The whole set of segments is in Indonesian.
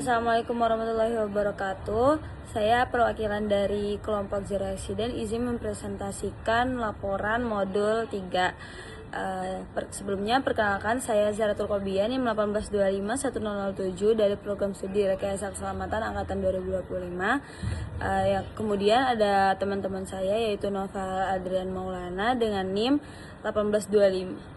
Assalamualaikum warahmatullahi wabarakatuh. Saya perwakilan dari kelompok Zero Accident izin mempresentasikan laporan modul 3. Sebelumnya perkenalkan, saya Zaratul Qobian NIM 1825107 dari program studi Rekayasa Keselamatan angkatan 2025. Kemudian ada teman-teman saya yaitu Noval Adrian Maulana dengan NIM 1825.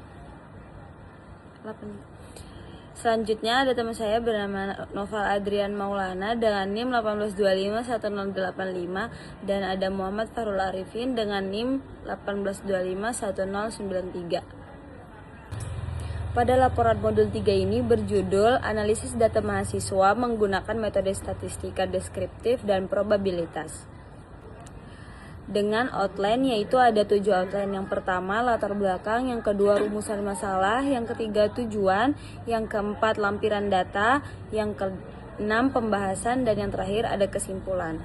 Selanjutnya ada teman saya bernama Noval Adrian Maulana dengan NIM 18251085 dan ada Muhammad Farul Arifin dengan NIM 18251093. Pada laporan modul 3 ini berjudul Analisis Data Mahasiswa Menggunakan Metode Statistika Deskriptif dan Probabilitas. Dengan outline, yaitu ada 7 outline. Yang pertama latar belakang, yang kedua rumusan masalah, yang ketiga tujuan, yang keempat lampiran data, yang keenam pembahasan, dan yang terakhir ada kesimpulan.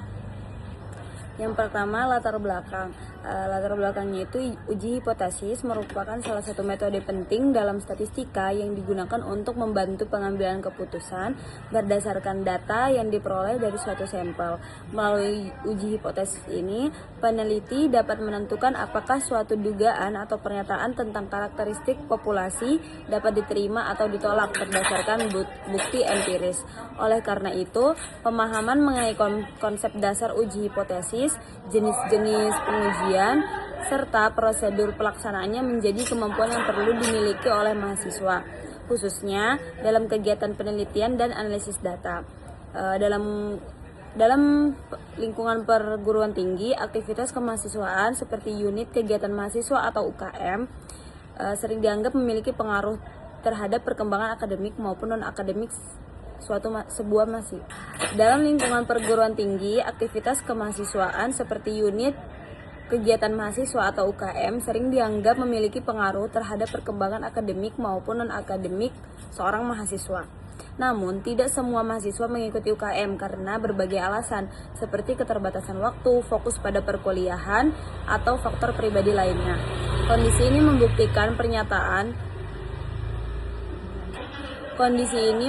Yang pertama latar belakang. Latar belakangnya itu uji hipotesis merupakan salah satu metode penting dalam statistika yang digunakan untuk membantu pengambilan keputusan berdasarkan data yang diperoleh dari suatu sampel. Melalui uji hipotesis ini, peneliti dapat menentukan apakah suatu dugaan atau pernyataan tentang karakteristik populasi dapat diterima atau ditolak berdasarkan bukti empiris. Oleh karena itu, pemahaman mengenai konsep dasar uji hipotesis, jenis-jenis pengujian, serta prosedur pelaksanaannya menjadi kemampuan yang perlu dimiliki oleh mahasiswa, khususnya dalam kegiatan penelitian dan analisis data. Dalam lingkungan perguruan tinggi, aktivitas kemahasiswaan seperti unit kegiatan mahasiswa atau UKM sering dianggap memiliki pengaruh terhadap perkembangan akademik maupun non-akademik sebuah mahasiswa. Dalam lingkungan perguruan tinggi, aktivitas kemahasiswaan seperti unit kegiatan mahasiswa atau UKM sering dianggap memiliki pengaruh terhadap perkembangan akademik maupun non-akademik seorang mahasiswa. Namun, tidak semua mahasiswa mengikuti UKM karena berbagai alasan, seperti keterbatasan waktu, fokus pada perkuliahan, atau faktor pribadi lainnya. Kondisi ini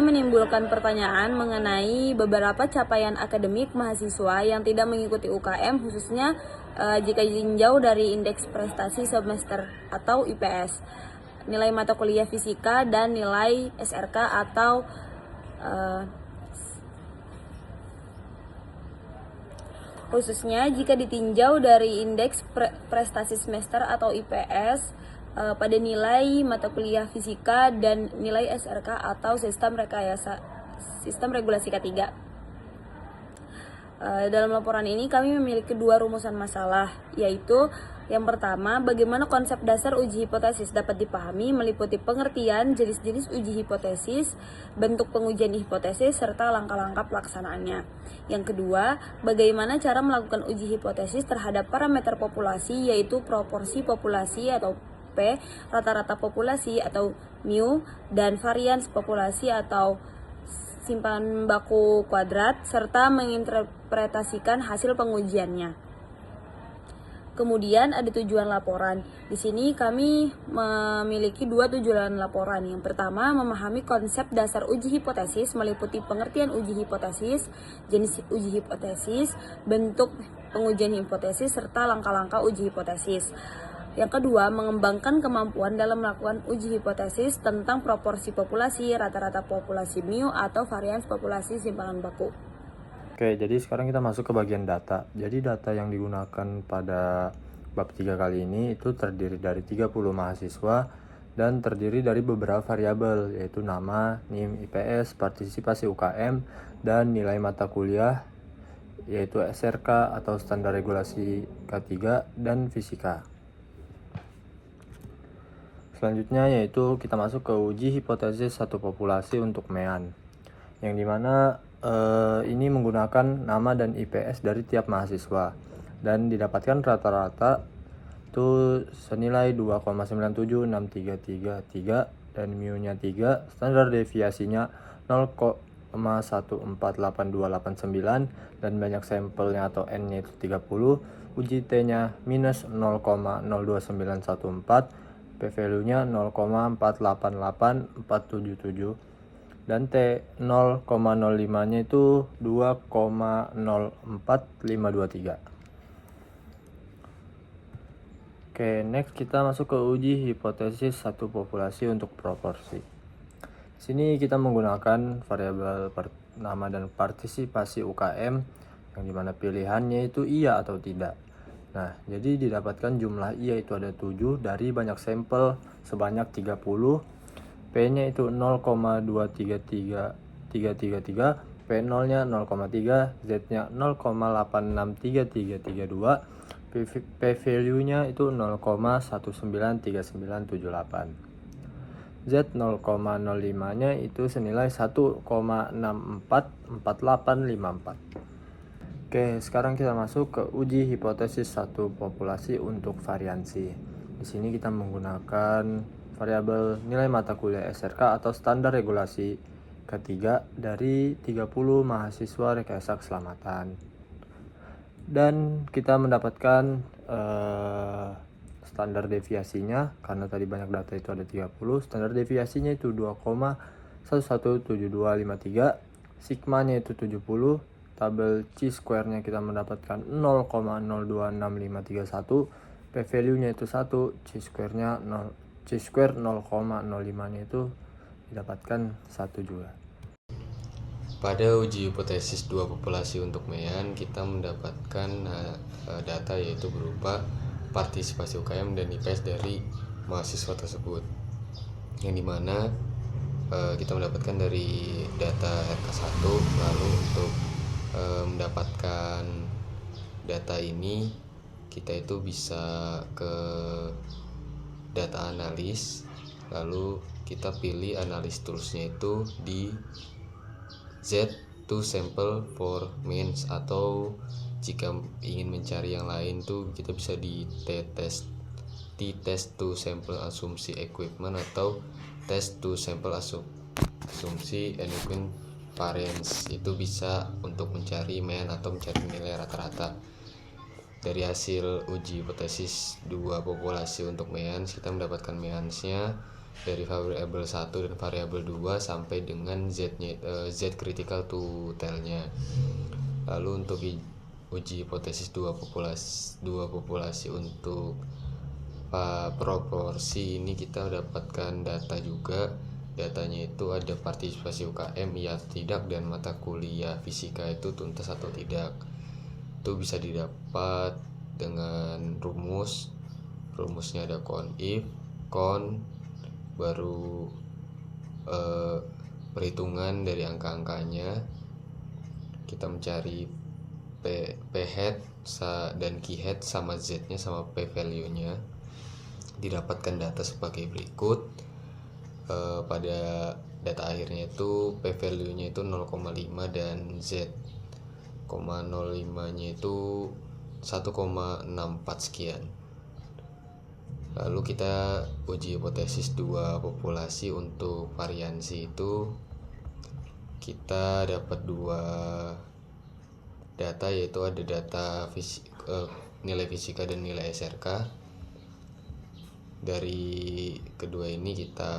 menimbulkan pertanyaan mengenai beberapa capaian akademik mahasiswa yang tidak mengikuti UKM, khususnya jika ditinjau dari indeks prestasi semester atau IPS, nilai mata kuliah fisika, dan nilai SRK atau khususnya jika ditinjau dari indeks prestasi semester atau IPS pada nilai mata kuliah fisika dan nilai SRK atau sistem regulasi K3. Dalam laporan ini kami memiliki 2 rumusan masalah, yaitu yang pertama, bagaimana konsep dasar uji hipotesis dapat dipahami meliputi pengertian, jenis-jenis uji hipotesis, bentuk pengujian hipotesis, serta langkah-langkah pelaksanaannya. Yang kedua, bagaimana cara melakukan uji hipotesis terhadap parameter populasi, yaitu proporsi populasi atau P, rata-rata populasi atau mu, dan varians populasi atau simpanan baku kuadrat, serta menginterpretasikan hasil pengujiannya. Kemudian ada tujuan laporan. Di sini kami memiliki 2 tujuan laporan. Yang pertama, memahami konsep dasar uji hipotesis meliputi pengertian uji hipotesis, jenis uji hipotesis, bentuk pengujian hipotesis, serta langkah-langkah uji hipotesis. Yang kedua, mengembangkan kemampuan dalam melakukan uji hipotesis tentang proporsi populasi, rata-rata populasi mu, atau varians populasi simpanan baku. Oke, jadi sekarang kita masuk ke bagian data. Jadi data yang digunakan pada bab 3 kali ini itu terdiri dari 30 mahasiswa dan terdiri dari beberapa variabel, yaitu nama, NIM, IPS, partisipasi UKM, dan nilai mata kuliah, yaitu SRK atau standar regulasi K3, dan fisika. Selanjutnya yaitu kita masuk ke uji hipotesis satu populasi untuk MEAN, yang dimana ini menggunakan nama dan IPS dari tiap mahasiswa dan didapatkan rata-rata itu senilai 2,976333 dan mu-nya 3, standar deviasinya 0,148289 dan banyak sampelnya atau N-nya itu 30, uji T-nya minus 0,029114, P-value-nya 0,488477 dan T 0,05-nya itu 2,04,523. Oke, next kita masuk ke uji hipotesis satu populasi untuk proporsi. Di sini kita menggunakan variabel nama dan partisipasi UKM yang dimana pilihannya itu iya atau tidak. Nah, jadi didapatkan jumlah iya itu ada 7 dari banyak sampel sebanyak 30. P-nya itu 0,233333, P0-nya 0,3, Z-nya 0,863332, P-value-nya itu 0,193978. Z 0,05-nya itu senilai 1,644854. Oke, sekarang kita masuk ke uji hipotesis satu populasi untuk variansi. Di sini kita menggunakan variabel nilai mata kuliah SRK atau standar regulasi ketiga dari 30 mahasiswa rekayasa keselamatan. Dan kita mendapatkan standar deviasinya, karena tadi banyak data itu ada 30, standar deviasinya itu 2,117253, sigmanya itu 70, tabel chi-square-nya kita mendapatkan 0,026531, p-value-nya itu 1, chi-square-nya 0,05-nya itu didapatkan 1 juga. Pada uji hipotesis dua populasi untuk MEAN, kita mendapatkan data yaitu berupa partisipasi UKM dan IPS dari mahasiswa tersebut, yang dimana kita mendapatkan dari data RK1. Lalu untuk mendapatkan data ini, kita itu bisa ke data analis, lalu kita pilih analis toolsnya itu di Z to sample for means, atau jika ingin mencari yang lain tuh kita bisa di T-test to sample asumsi equipment, atau test to sample asumsi unequal variance. Itu bisa untuk mencari mean atau mencari nilai rata-rata. Dari hasil uji hipotesis dua populasi untuk mean, kita mendapatkan meansnya dari variabel 1 dan variabel 2 sampai dengan Z critical to tail-nya. Lalu untuk uji hipotesis dua populasi untuk proporsi ini kita dapatkan data juga. Datanya itu ada partisipasi UKM iya atau tidak, dan mata kuliah fisika itu tuntas atau tidak. Itu bisa didapat dengan rumusnya ada if, baru perhitungan dari angka-angkanya. Kita mencari p-hat dan q-hat sama z-nya sama p-value-nya. Didapatkan data sebagai berikut. Pada data akhirnya itu p-value-nya itu 0,5 dan z,05-nya itu 1,64 sekian. Lalu kita uji hipotesis dua populasi untuk variansi itu, kita dapat dua data, yaitu ada data nilai fisika dan nilai SRK. Dari kedua ini kita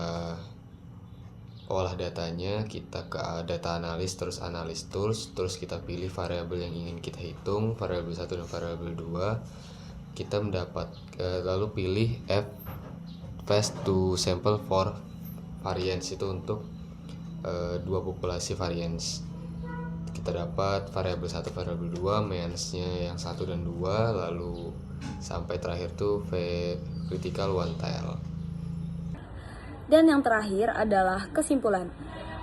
olah datanya, kita ke data analis, terus analis tools, terus kita pilih variabel yang ingin kita hitung, variabel 1 dan variabel 2. Kita mendapat lalu pilih fast to sample for variance, itu untuk dua populasi variance. Kita dapat variabel 1, variabel 2, meansnya yang 1 dan 2, lalu sampai terakhir tuh critical one tail. Dan yang terakhir adalah kesimpulan.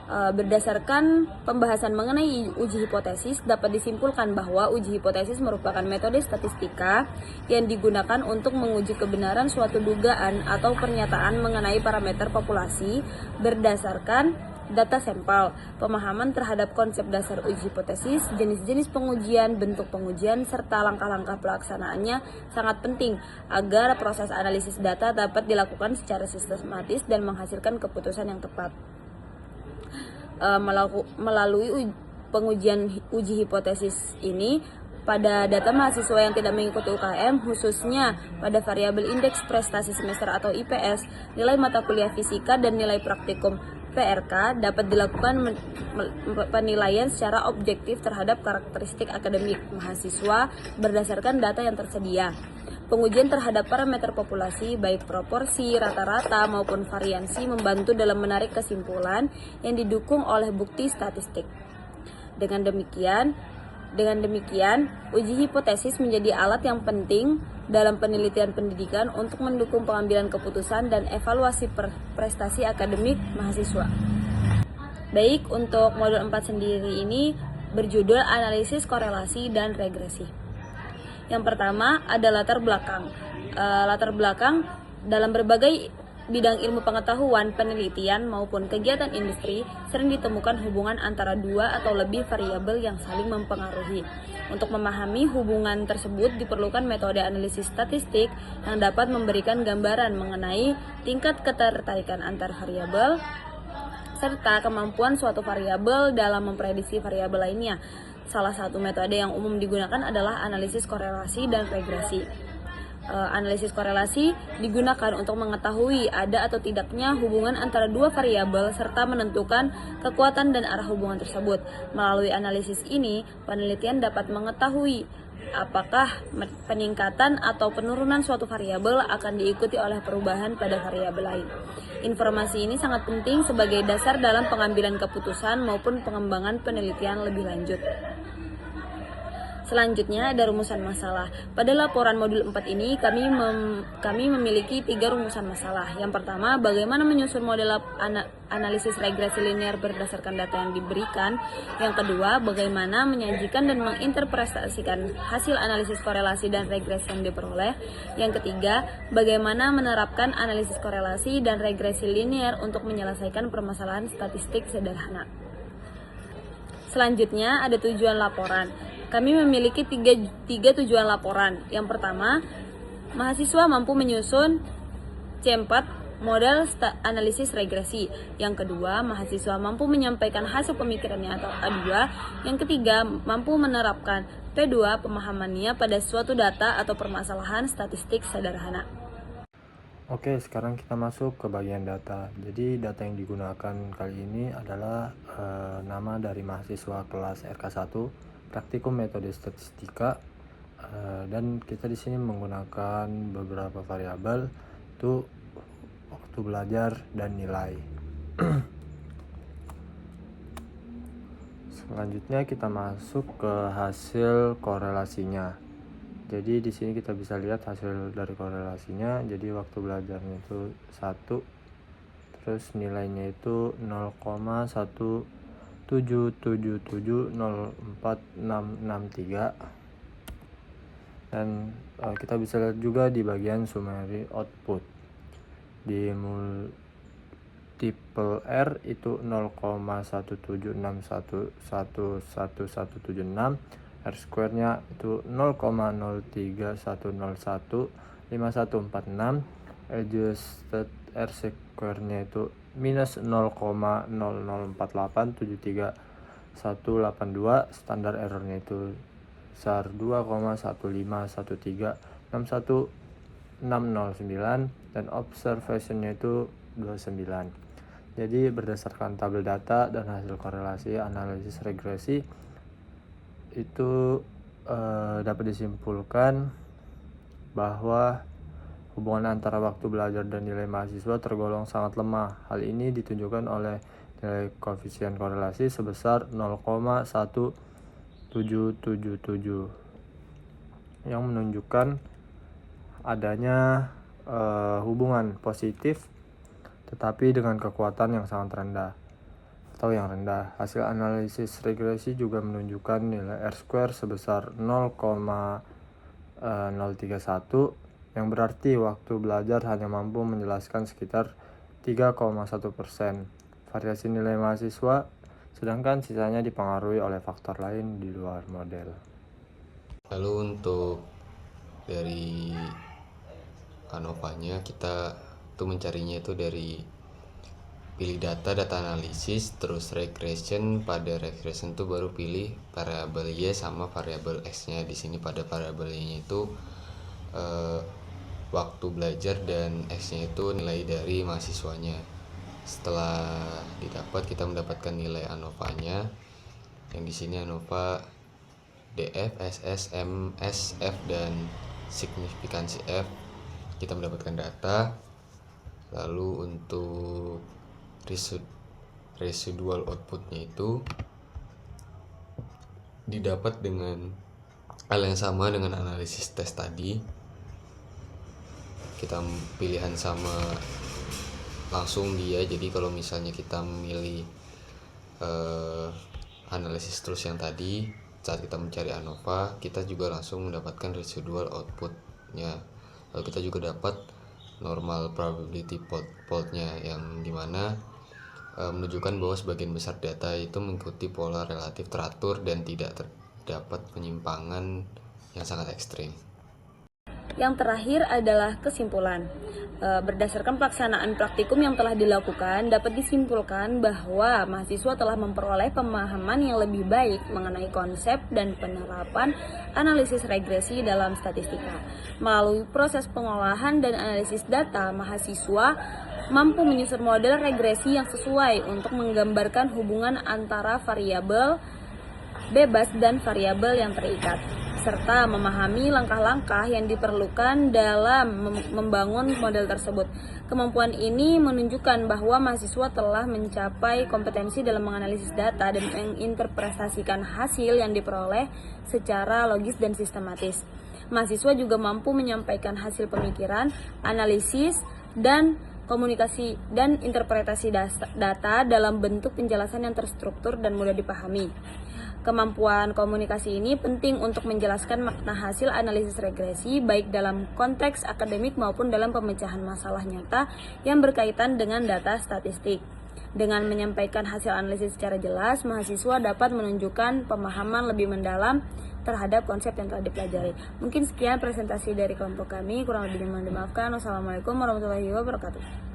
Berdasarkan pembahasan mengenai uji hipotesis, dapat disimpulkan bahwa uji hipotesis merupakan metode statistika yang digunakan untuk menguji kebenaran suatu dugaan atau pernyataan mengenai parameter populasi berdasarkan data sampel. Pemahaman terhadap konsep dasar uji hipotesis, jenis-jenis pengujian, bentuk pengujian, serta langkah-langkah pelaksanaannya sangat penting agar proses analisis data dapat dilakukan secara sistematis dan menghasilkan keputusan yang tepat. Melalui pengujian uji hipotesis ini pada data mahasiswa yang tidak mengikuti UKM, khususnya pada variabel indeks prestasi semester atau IPS, nilai mata kuliah fisika dan nilai praktikum PRK dapat dilakukan penilaian secara objektif terhadap karakteristik akademik mahasiswa berdasarkan data yang tersedia. Pengujian terhadap parameter populasi, baik proporsi, rata-rata, maupun variansi, membantu dalam menarik kesimpulan yang didukung oleh bukti statistik. Dengan demikian, uji hipotesis menjadi alat yang penting dalam penelitian pendidikan untuk mendukung pengambilan keputusan dan evaluasi prestasi akademik mahasiswa. Baik, untuk modul 4 sendiri ini berjudul analisis korelasi dan regresi. Yang pertama ada latar belakang. Latar belakang dalam berbagai bidang ilmu pengetahuan, penelitian, maupun kegiatan industri sering ditemukan hubungan antara dua atau lebih variabel yang saling mempengaruhi. Untuk memahami hubungan tersebut diperlukan metode analisis statistik yang dapat memberikan gambaran mengenai tingkat ketertarikan antar variabel serta kemampuan suatu variabel dalam memprediksi variabel lainnya. Salah satu metode yang umum digunakan adalah analisis korelasi dan regresi. Analisis korelasi digunakan untuk mengetahui ada atau tidaknya hubungan antara dua variabel serta menentukan kekuatan dan arah hubungan tersebut. Melalui analisis ini, penelitian dapat mengetahui apakah peningkatan atau penurunan suatu variabel akan diikuti oleh perubahan pada variabel lain. Informasi ini sangat penting sebagai dasar dalam pengambilan keputusan maupun pengembangan penelitian lebih lanjut. Selanjutnya ada rumusan masalah. Pada laporan modul 4 ini kami memiliki 3 rumusan masalah. Yang pertama, bagaimana menyusun model analisis regresi linear berdasarkan data yang diberikan. Yang kedua, bagaimana menyajikan dan menginterpretasikan hasil analisis korelasi dan regresi yang diperoleh. Yang ketiga, bagaimana menerapkan analisis korelasi dan regresi linear untuk menyelesaikan permasalahan statistik sederhana. Selanjutnya ada tujuan laporan. Kami memiliki tiga tujuan laporan. Yang pertama, mahasiswa mampu menyusun C4 model analisis regresi. Yang kedua, mahasiswa mampu menyampaikan hasil pemikirannya atau A2. Yang ketiga, mampu menerapkan P2 pemahamannya pada suatu data atau permasalahan statistik sederhana. Oke, sekarang kita masuk ke bagian data. Jadi data yang digunakan kali ini adalah nama dari mahasiswa kelas RK1 praktikum metode statistika, dan kita di sini menggunakan beberapa variabel itu waktu belajar dan nilai. Selanjutnya kita masuk ke hasil korelasinya. Jadi di sini kita bisa lihat hasil dari korelasinya. Jadi waktu belajarnya itu 1, terus nilainya itu 0,177704663, dan kita bisa lihat juga di bagian summary output di multiple R itu 0,176111176, R square nya itu 0,031015146, adjusted R square nya itu minus 0,004873 182, standar errornya itu SAR 2,151361609, dan observationnya itu 29. Jadi berdasarkan tabel data dan hasil korelasi analisis regresi itu dapat disimpulkan bahwa hubungan antara waktu belajar dan nilai mahasiswa tergolong sangat lemah. Hal ini ditunjukkan oleh nilai koefisien korelasi sebesar 0,1777 yang menunjukkan adanya hubungan positif tetapi dengan kekuatan yang sangat rendah atau yang rendah. Hasil analisis regresi juga menunjukkan nilai R square sebesar 0,031 yang berarti waktu belajar hanya mampu menjelaskan sekitar 3,1% variasi nilai mahasiswa, sedangkan sisanya dipengaruhi oleh faktor lain di luar model. Lalu untuk dari ANOVA-nya kita tuh mencarinya itu dari pilih data analisis, terus regression. Pada regression tuh baru pilih variabel Y sama variabel X-nya. Di sini pada variabel Y-nya itu waktu belajar dan X-nya itu nilai dari mahasiswanya. Setelah didapat, kita mendapatkan nilai ANOVA-nya, yang di sini ANOVA DF, SS, MS, F, dan signifikansi F. Kita mendapatkan data. Lalu untuk residual outputnya itu didapat dengan hal yang sama dengan analisis tes tadi. Kita pilihan sama langsung dia, jadi kalau misalnya kita memilih analisis terus yang tadi, saat kita mencari ANOVA kita juga langsung mendapatkan residual outputnya. Lalu kita juga dapat normal probability fault-nya, yang dimana menunjukkan bahwa sebagian besar data itu mengikuti pola relatif teratur dan tidak terdapat penyimpangan yang sangat ekstrim. Yang terakhir adalah kesimpulan. Berdasarkan pelaksanaan praktikum yang telah dilakukan, dapat disimpulkan bahwa mahasiswa telah memperoleh pemahaman yang lebih baik mengenai konsep dan penerapan analisis regresi dalam statistika. Melalui proses pengolahan dan analisis data, mahasiswa mampu menyusun model regresi yang sesuai untuk menggambarkan hubungan antara variabel bebas dan variabel yang terikat, serta memahami langkah-langkah yang diperlukan dalam membangun model tersebut. Kemampuan ini menunjukkan bahwa mahasiswa telah mencapai kompetensi dalam menganalisis data dan menginterpretasikan hasil yang diperoleh secara logis dan sistematis. Mahasiswa juga mampu menyampaikan hasil pemikiran, analisis, dan komunikasi dan interpretasi data dalam bentuk penjelasan yang terstruktur dan mudah dipahami. Kemampuan komunikasi ini penting untuk menjelaskan makna hasil analisis regresi baik dalam konteks akademik maupun dalam pemecahan masalah nyata yang berkaitan dengan data statistik. Dengan menyampaikan hasil analisis secara jelas, mahasiswa dapat menunjukkan pemahaman lebih mendalam terhadap konsep yang telah dipelajari. Mungkin sekian presentasi dari kelompok kami, kurang lebihnya mohon dimaafkan. Wassalamualaikum warahmatullahi wabarakatuh.